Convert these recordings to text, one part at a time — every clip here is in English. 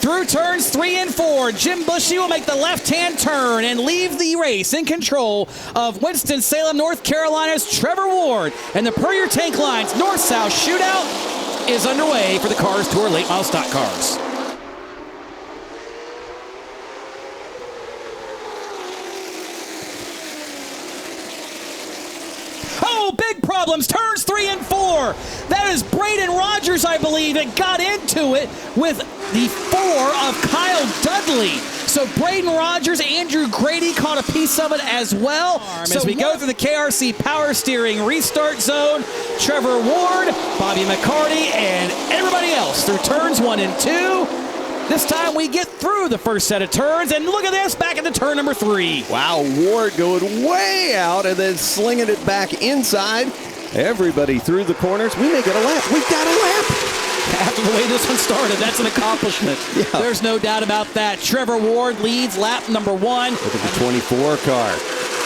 Through turns 3 and 4, Jim Bushy will make the left-hand turn and leave the race in control of Winston-Salem, North Carolina's Trevor Ward. And the Per Your Tank Line's North South Shootout is underway for the Cars Tour Late Model Stock Cars. Oh, big problems. Turns 3 and 4. That is Braden Rogers, I believe, that got into it with the 4 of Kyle Dudley. So Braden Rogers, Andrew Grady caught a piece of it as well. As we go through the KRC Power Steering Restart Zone, Trevor Ward, Bobby McCarty, and everybody else through turns 1 and 2. This time we get through the first set of turns, and look at this, back into turn number 3. Wow, Ward going way out and then slinging it back inside. Everybody through the corners. We may get a lap. We've got a lap. After the way this one started, that's an accomplishment. Yeah. There's no doubt about that. Trevor Ward leads lap number 1. Look at the 24 car.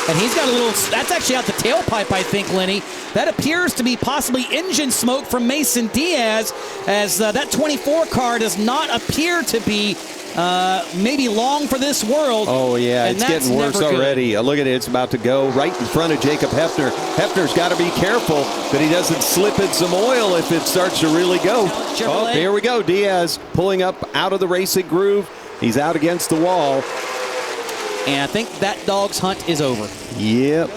And he's got a little, that's actually out the tailpipe, I think, Lenny. That appears to be possibly engine smoke from Mason Diaz, as that 24 car does not appear to be maybe long for this world. Oh, yeah, it's getting worse already. Look at it, it's about to go right in front of Jacob Hefner. Hefner's got to be careful that he doesn't slip in some oil if it starts to really go. Oh, here we go. Diaz pulling up out of the racing groove. He's out against the wall. And I think that dog's hunt is over. Yep.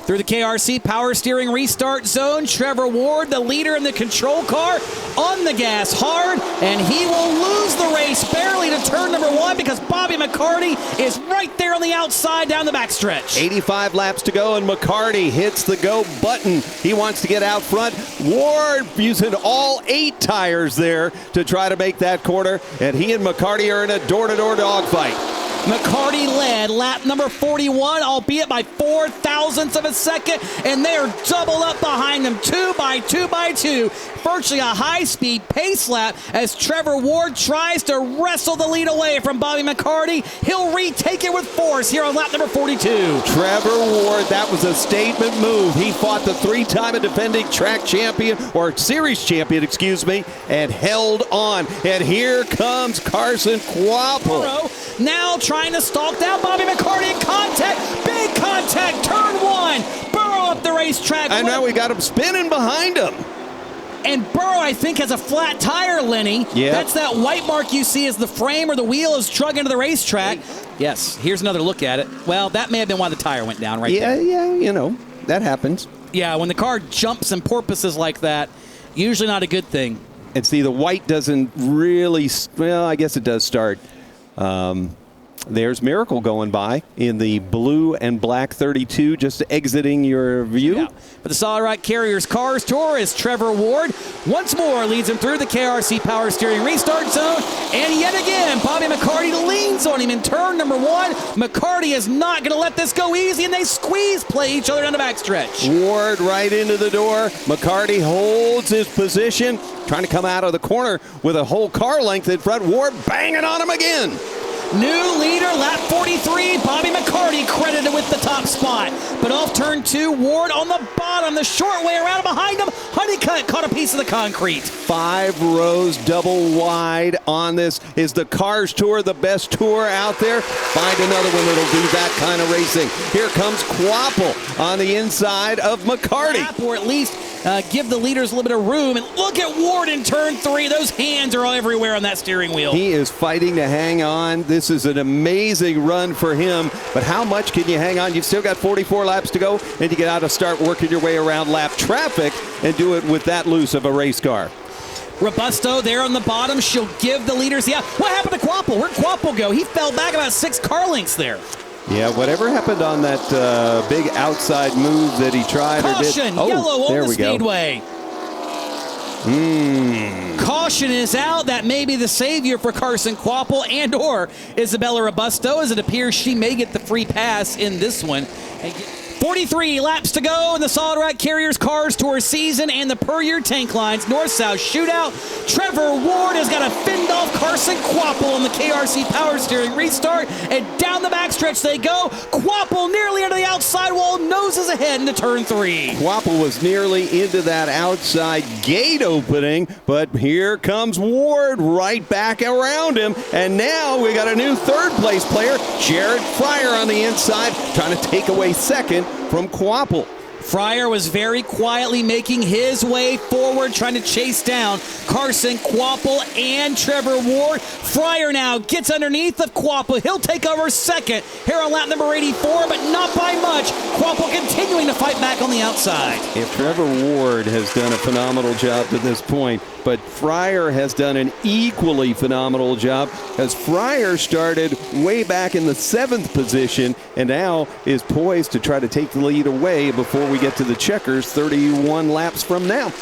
Through the KRC Power Steering Restart Zone, Trevor Ward, the leader in the control car, on the gas hard, and he will lose the race barely to turn number 1 because Bobby McCarty is right there on the outside down the backstretch. 85 laps to go, and McCarty hits the go button. He wants to get out front. Ward using all 8 tires there to try to make that corner, and he and McCarty are in a door-to-door dogfight. McCarty led lap number 41, albeit by 0.04 of a second, and they are double up behind them, 2 by 2 by 2. Virtually a high-speed pace lap as Trevor Ward tries to wrestle the lead away from Bobby McCarty. He'll retake it with force here on lap number 42. Trevor Ward, that was a statement move. He fought the 3-time defending track champion, or series champion, excuse me, and held on. And here comes Carson Quapple. Now trying to stalk down Bobby McCarty in contact. Big contact, turn 1. Burrow up the racetrack. And now we got him spinning behind him. And Burrow, I think, has a flat tire, Lenny. Yeah. That's that white mark you see as the frame or the wheel is drug into the racetrack. Yes, here's another look at it. Well, that may have been why the tire went down right there. Yeah, you know, that happens. Yeah, when the car jumps and porpoises like that, usually not a good thing. And see, the white doesn't really, well, I guess it does start. There's Miracle going by in the blue and black 32, just exiting your view. Yeah. But the Solid Rock Carriers Cars Tour is Trevor Ward. Once more leads him through the KRC Power Steering Restart Zone. And yet again, Bobby McCarty leans on him in turn number 1. McCarty is not going to let this go easy, and they squeeze play each other down the backstretch. Ward right into the door. McCarty holds his position, trying to come out of the corner with a whole car length in front. Ward banging on him again. New leader, lap 43, Bobby McCarty credited with the top spot. But off turn 2, Ward on the bottom, the short way around behind him. Honeycutt caught a piece of the concrete. 5 rows double wide on this. Is the Cars Tour the best tour out there? Find another one that'll do that kind of racing. Here comes Quapple on the inside of McCarty. Or at least give the leaders a little bit of room. And look at Ward in turn 3. Those hands are all everywhere on that steering wheel. He is fighting to hang on. This is an amazing run for him. But how much can you hang on? You've still got 44 laps to go. And you get out to start working your way around lap traffic and do it with that loose of a race car. Robusto there on the bottom. She'll give the leaders the out. What happened to Quapple? Where'd Quapple go? He fell back about 6 car lengths there. Yeah, whatever happened on that big outside move that he tried or did. Caution, yellow on the Speedway. Caution is out. That may be the savior for Carson Quapple and or Isabella Robusto, as it appears she may get the free pass in this one. 43 laps to go in the Solid Rock Carriers Cars Tour season and the Per Year Tank Lines North South Shootout. Trevor Ward has got a fend off Carson Quapple on the KRC Power Steering restart, and down the backstretch they go. Quapple nearly under the outside wall, noses ahead into turn 3. Quapple was nearly into that outside gate opening, but here comes Ward right back around him, and now we got a new third-place player, Jared Fryer on the inside, trying to take away second from Quapple. Fryer was very quietly making his way forward, trying to chase down Carson Quapple and Trevor Ward. Fryer now gets underneath of Quapple. He'll take over second here on lap number 84, but not by much. Quapple continuing to fight back on the outside. If Trevor Ward has done a phenomenal job to this point, but Fryer has done an equally phenomenal job, as Fryer started way back in the 7th position and now is poised to try to take the lead away before we get to the checkers 31 laps from now.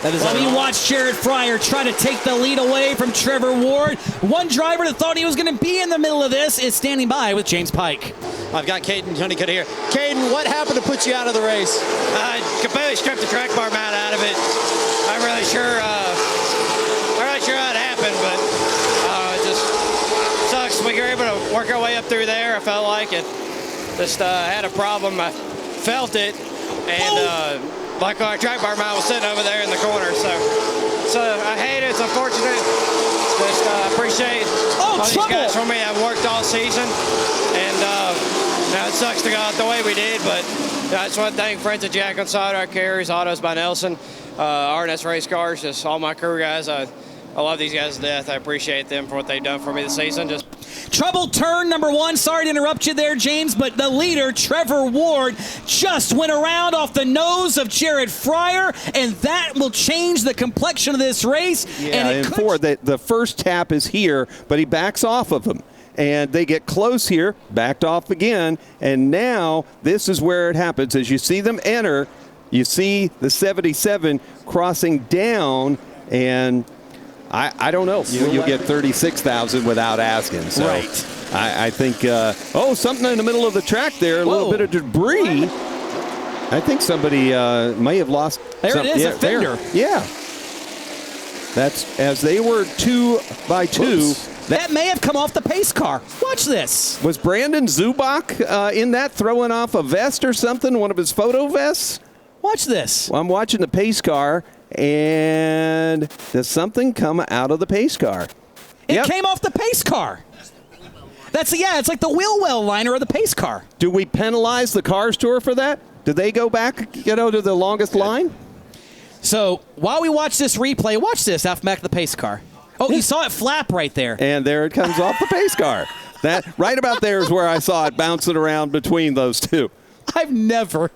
Let me watch Jared Fryer try to take the lead away from Trevor Ward. One driver that thought he was going to be in the middle of this is standing by with James Pike. I've got Caden Honeycutt here. Caden, what happened to put you out of the race? I completely stripped the track bar mat out of it. I'm really sure how it happened, but it just sucks. We were able to work our way up through there. I felt like it. Just had a problem. I felt it, and my track bar mount was sitting over there in the corner. So I hate it. It's unfortunate. Just appreciate all these guys for me. I've worked all season, and now it sucks to go out the way we did. But I just want to thank Friends of Jack on Solid Rock Carriers, Autos by Nelson, RNS Race Cars, just all my crew guys. I love these guys to death. I appreciate them for what they've done for me this season. Trouble turn number 1. Sorry to interrupt you there, James, but the leader, Trevor Ward, just went around off the nose of Jared Fryer, and that will change the complexion of this race. Yeah, and Ford, the first tap is here, but he backs off of him. And they get close here, backed off again, and now this is where it happens. As you see them enter, you see the 77 crossing down, and I don't know. You'll get 36,000 without asking. So right. I think, something in the middle of the track there, a little bit of debris. I think somebody may have lost. There it is, a fender. Yeah. That's as they were 2 by 2. Oops. That may have come off the pace car. Watch this. Was Brandon Zubak in that, throwing off a vest or something, one of his photo vests? Watch this. Well, I'm watching the pace car, and does something come out of the pace car? It came off the pace car. It's like the wheel well liner of the pace car. Do we penalize the Cars Tour for that? Do they go back, to the longest line? So while we watch this replay, watch this off back of the pace car. Oh, you saw it flap right there. And there it comes off the pace car. That right about there is where I saw it bouncing around between those two. I've never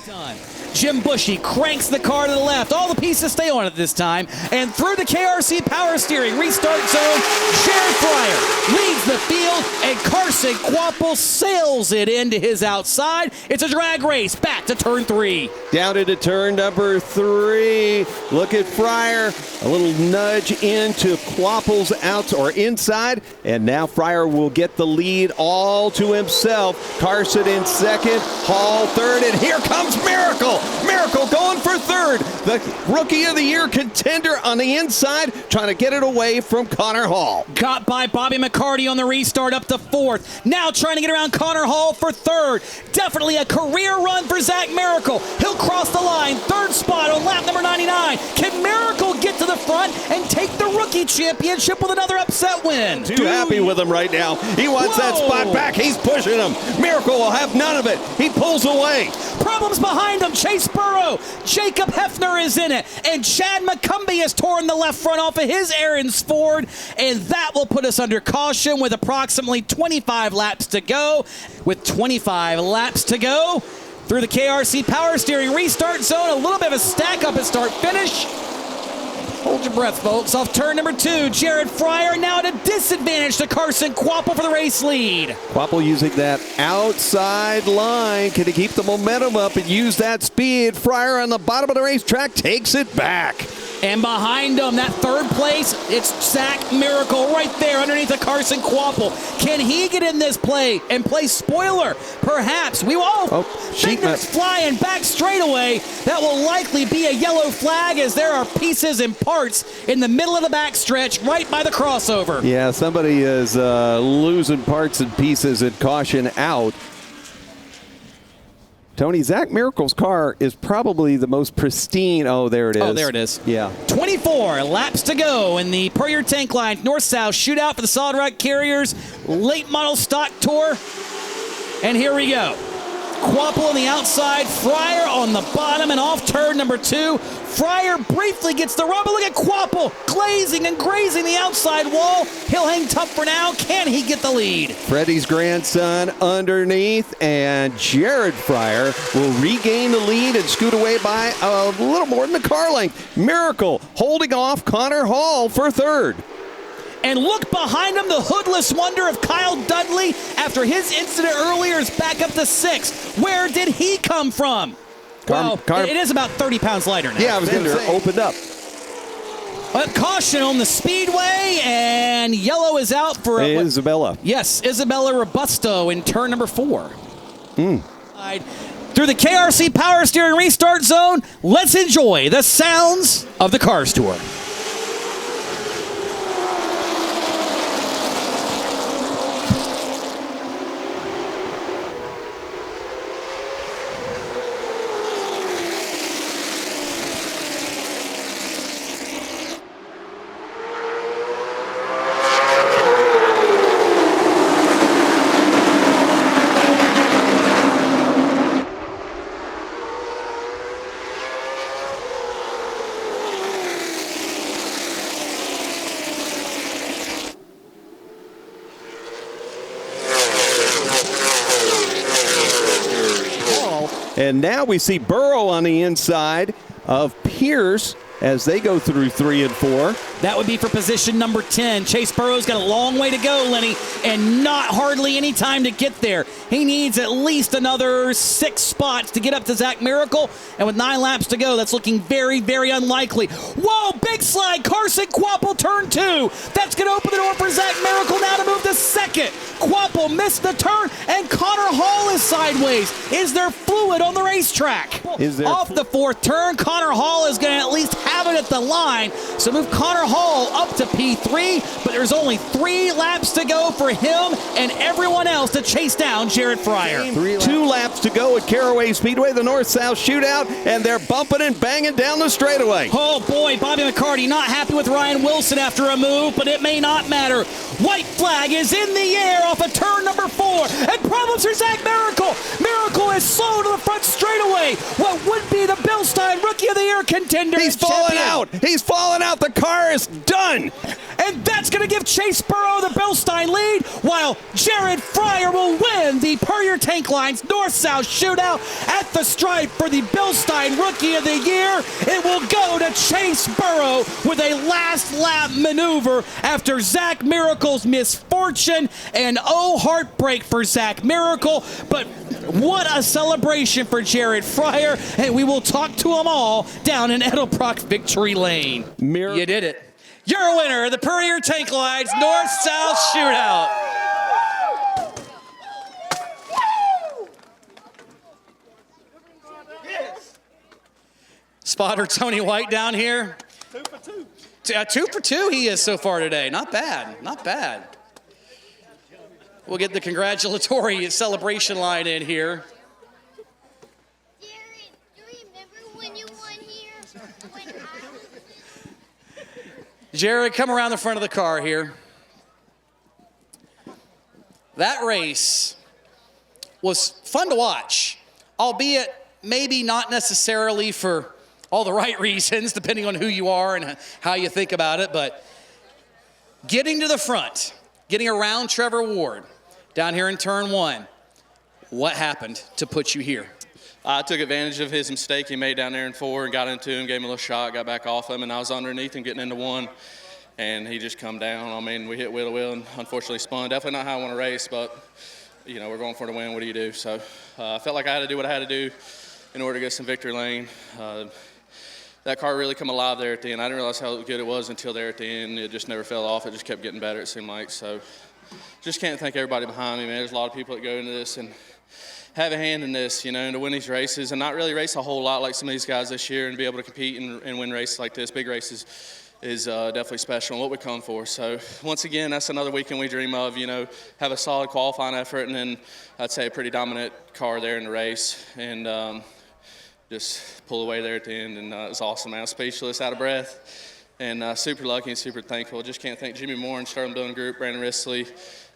done. Jim Bushy cranks the car to the left. All the pieces stay on it this time. And through the KRC Power Steering restart zone, Jared Fryer leads the field, and Carson Quapple sails it into his outside. It's a drag race back to turn 3. Down into turn number 3. Look at Fryer. A little nudge into Quapple's out or inside. And now Fryer will get the lead all to himself. Carson in second, Hall third, and here comes Miracle. Miracle going for third. The Rookie of the Year contender on the inside, trying to get it away from Connor Hall. Got by Bobby McCarty on the restart up to 4th. Now trying to get around Connor Hall for 3rd. Definitely a career run for Zach Miracle. He'll cross the line. 3rd spot on lap number 99. Can Miracle get to the front and take the Rookie Championship with another upset win? Too happy with him right now. He wants that spot back. He's pushing him. Miracle will have none of it. He pulls away. Problems behind him. Chase Burrow. Jacob Hefner is in it. And Chad McCumbee has torn the left front off of his Aaron's Ford. And that will put us under caution with approximately 25 laps to go. With 25 laps to go through the KRC Power Steering restart zone. A little bit of a stack up at start finish. Hold your breath, folks. Off turn number 2, Jared Fryer now at a disadvantage to Carson Quapple for the race lead. Quapple using that outside line. Can he keep the momentum up and use that speed? Fryer on the bottom of the racetrack takes it back. And behind him, that third place, it's Zach Miracle right there underneath the Carson Quapple. Can he get in this play and play spoiler? Perhaps. We all think it's flying back straightaway. That will likely be a yellow flag as there are pieces and parts in the middle of the backstretch right by the crossover. Yeah, somebody is losing parts and pieces and caution out. Tony, Zach Miracle's car is probably the most pristine. Oh, there it is. Oh, there it is. Yeah. 24 laps to go in the Per Year Tank Line North South Shootout for the Solid Rock Carriers Late Model Stock Tour. And here we go. Quapple on the outside, Fryer on the bottom, and off turn number 2. Fryer briefly gets the rubber. Look at Quapple glazing and grazing the outside wall. He'll hang tough for now. Can he get the lead? Freddie's grandson underneath, and Jared Fryer will regain the lead and scoot away by a little more than the car length. Miracle holding off Connor Hall for third. And look behind him, the hoodless wonder of Kyle Dudley after his incident earlier is back up to 6th. Where did he come from? It is about 30 pounds lighter now. Yeah, I was going to say. Opened up. But caution on the speedway, and yellow is out for Isabella. Yes, Isabella Robusto in turn number 4. Through the KRC Power Steering Restart Zone, let's enjoy the sounds of the Cars Tour. And now we see Burrow on the inside of Pierce as they go through 3 and 4. That would be for position number 10. Chase Burrow's got a long way to go, Lenny, and not hardly any time to get there. He needs at least another 6 spots to get up to Zach Miracle, and with 9 laps to go, that's looking very, very unlikely. Whoa, big slide, Carson Quapple, turn 2. That's going to open the door for Zach Miracle now to move to 2nd. Quapple missed the turn, and Connor Hall is sideways. Is there fluid on the racetrack? Off the 4th turn, Connor Hall is going to at least have it at the line, so move Connor Hall up to P3, but there's only 3 laps to go for him and everyone else to chase down Jared Fryer. 2 laps to go at Caraway Speedway, the North South Shootout, and they're bumping and banging down the straightaway. Oh boy, Bobby McCarty not happy with Ryan Wilson after a move, but it may not matter. White flag is in the air off of turn number 4, and problems for Zach Miracle. Miracle is slow to the front straightaway. What would be the Bilstein Rookie of the Year contender? He's falling out. He's falling out. The car is done. And that's going to give Chase Burrow the Bilstein lead, while Jared Fryer will win the Per Year Tank Line's North-South Shootout at the stripe for the Bilstein Rookie of the Year. It will go to Chase Burrow with a last lap maneuver after Zach Miracle's misfortune. And oh, heartbreak for Zach Miracle, but what a celebration for Jared Fryer, and we will talk to them all down in Edelbrock Victory Lane. You did it. You're a winner of the Per Year Tank Line's North-South Shootout. Spotter Tony White down here. 2 for 2. 2 for 2 he is so far today. Not bad, not bad. We'll get the congratulatory celebration line in here. Jared, do you remember when you won here? Jared, come around the front of the car here. That race was fun to watch, albeit maybe not necessarily for all the right reasons, depending on who you are and how you think about it, but getting to the front, getting around Trevor Ward down here in turn 1, what happened to put you here? I took advantage of his mistake he made down there in 4 and got into him, gave him a little shot, got back off him, and I was underneath him getting into 1, and he just come down. I mean, we hit wheel to wheel and unfortunately spun. Definitely not how I want to race, but, you know, we're going for the win. What do you do? So I felt like I had to do what I had to do in order to get some victory lane. that car really come alive there at the end. I didn't realize how good it was until there at the end. It just never fell off. It just kept getting better, it seemed like. So just can't thank everybody behind me, man. There's a lot of people that go into this and have a hand in this, you know, and to win these races and not really race a whole lot like some of these guys this year and be able to compete and win races like this, big races, is definitely special and what we come for. So once again, that's another weekend we dream of, you know, have a solid qualifying effort and then I'd say a pretty dominant car there in the race and just pull away there at the end. And it was awesome, man. I was speechless, out of breath, and super lucky and super thankful. Just can't thank Jimmy Moore and Sterling Building Group, Brandon Risley,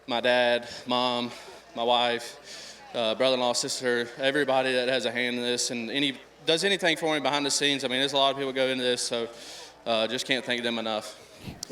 my dad, mom, my wife, brother-in-law, sister, everybody that has a hand in this and does anything for me behind the scenes. I mean, there's a lot of people go into this, so just can't thank them enough.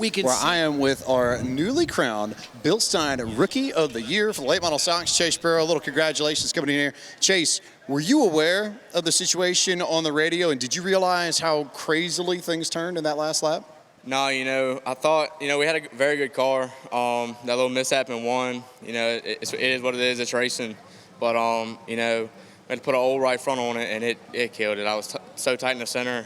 I am with our newly crowned Bilstein Rookie of the Year for the late model stocks, Chase Burrow. A little congratulations coming in here. Chase, were you aware of the situation on the radio, and did you realize how crazily things turned in that last lap? No, you know, I thought, you know, we had a very good car. That little mishap in one, you know, it is what it is. It's racing. But, you know, we had to put an old right front on it, and it killed it. I was so tight in the center,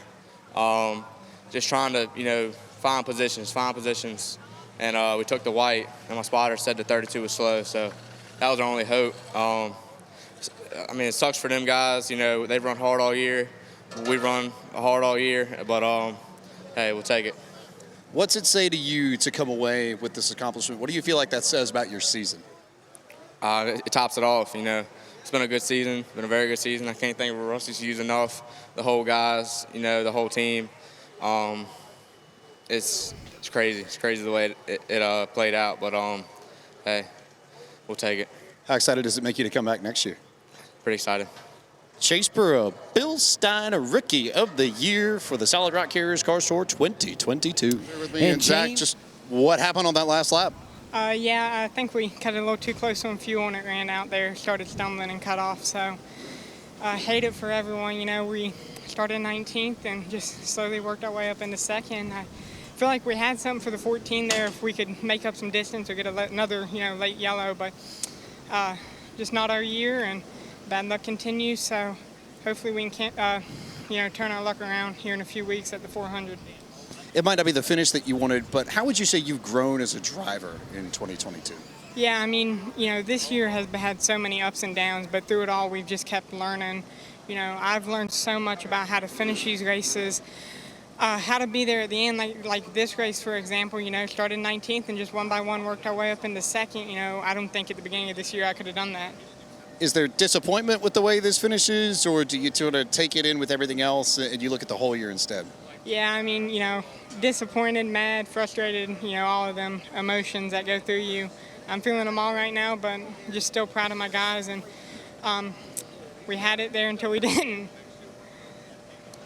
just trying to, you know, find positions. And we took the white, and my spotter said the 32 was slow, so that was our only hope. I mean, it sucks for them guys. You know, they've run hard all year. We run hard all year, but, hey, we'll take it. What's it say to you to come away with this accomplishment? What do you feel like that says about your season? It tops it off, you know. It's been a good season, been a very good season. I can't thank Rusty's used enough, the whole guys, you know, the whole team. It's crazy. It's crazy the way it played out, but hey, we'll take it. How excited does it make you to come back next year? Pretty excited. Chase Burrow, Bilstein Rookie of the Year for the Solid Rock Carriers Car Store 2022. And Zach, just what happened on that last lap? Yeah, I think we cut it a little too close on fuel and it ran out there, started stumbling and cut off. So I hate it for everyone. You know, we started 19th and just slowly worked our way up into second. I feel like we had something for the 14 there if we could make up some distance or get another, you know, late yellow, but just not our year and bad luck continues. So hopefully we can, you know, turn our luck around here in a few weeks at the 400. It might not be the finish that you wanted, but how would you say you've grown as a driver in 2022? Yeah, I mean, you know, this year has had so many ups and downs, but through it all, we've just kept learning. You know, I've learned so much about how to finish these races, how to be there at the end. Like this race, for example, you know, started 19th and just one by one worked our way up into second. You know, I don't think at the beginning of this year I could have done that. Is there disappointment with the way this finishes, or do you sort of take it in with everything else and you look at the whole year instead? Yeah, I mean, you know, disappointed, mad, frustrated, you know, all of them emotions that go through you. I'm feeling them all right now, but just still proud of my guys, and we had it there until we didn't.